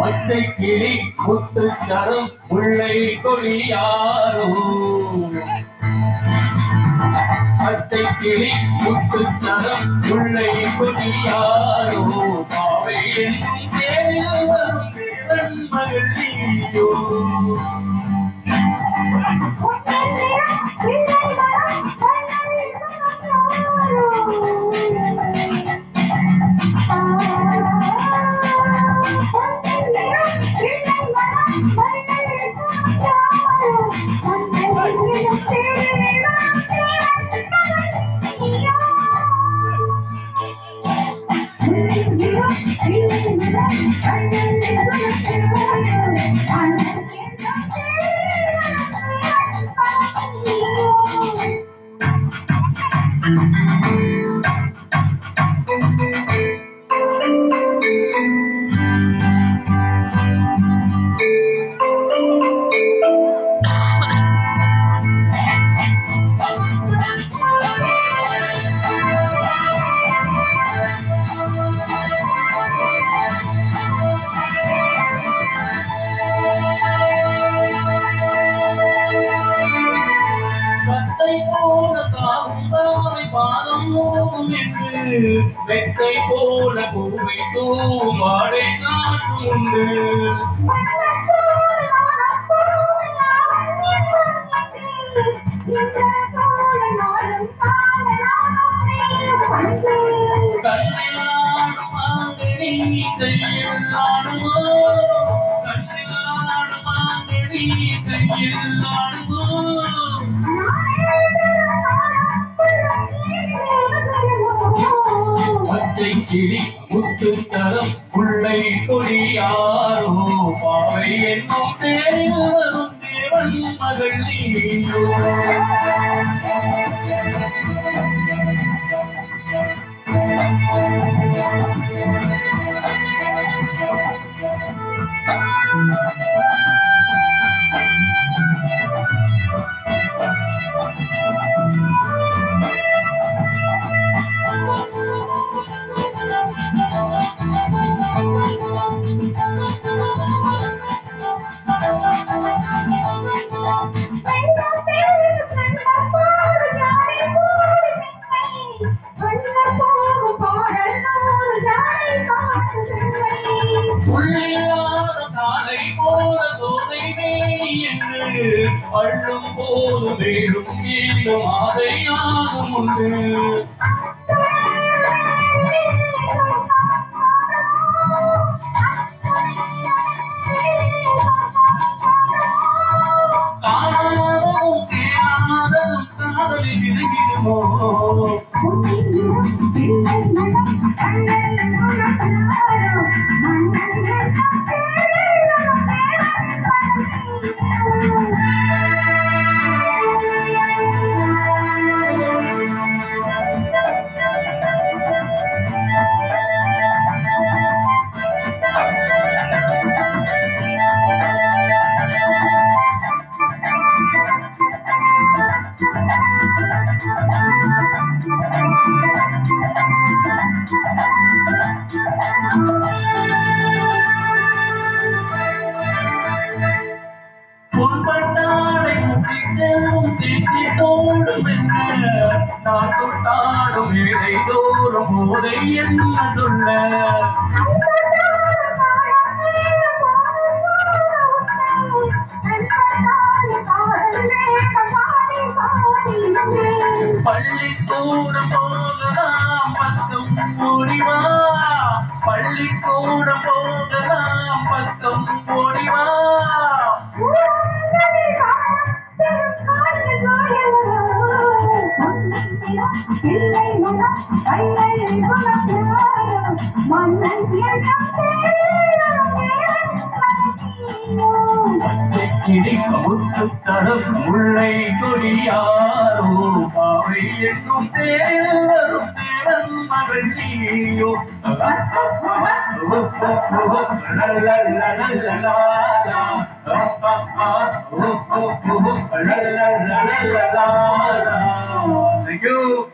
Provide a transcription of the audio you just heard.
பச்சை கிளி முத்துச்சரம் முல்லை கொடியாரோ பச்சை கிளி முத்துச்சரம் முல்லை கொடியாரோ பாவை என்னும் தேரில் வரும் தேவன் மகள் நீயோ வெத்தை போல பூவை தூமாடை நாட்டும் உண்டு கண்ணிலாடும் மாங்கனி கையில் ஆடுமோ கண்ணிலாடும் மாங்கனி கையில் ஆடுமோ பச்சை கிளி முத்துச்சரம் முல்லை கொடியாரோ பாவை என்னும் தேரில் வரும் தேவன் மகள் நீயோ அள்ளும் போது மேலும் மீண்டும் ஆதையாகும் உண்டு காணாததும் கேளாததும் காதலில் விலகிடுமோ நான் தொட்டாடும் ஏழை தோறும் போதை என்ன சொல்ல பள்ளிக்கூடம் போகலாம் பக்கம் ஓடிவா பள்ளிக்கூடம் போகலாம் பக்கம் ஓடிவா கிளி முத்துச்சரம் முல்லை கொடியாரோ பாவை என்னும் தேரில் வரும் தேவன் மகள் நீயோ Thank you.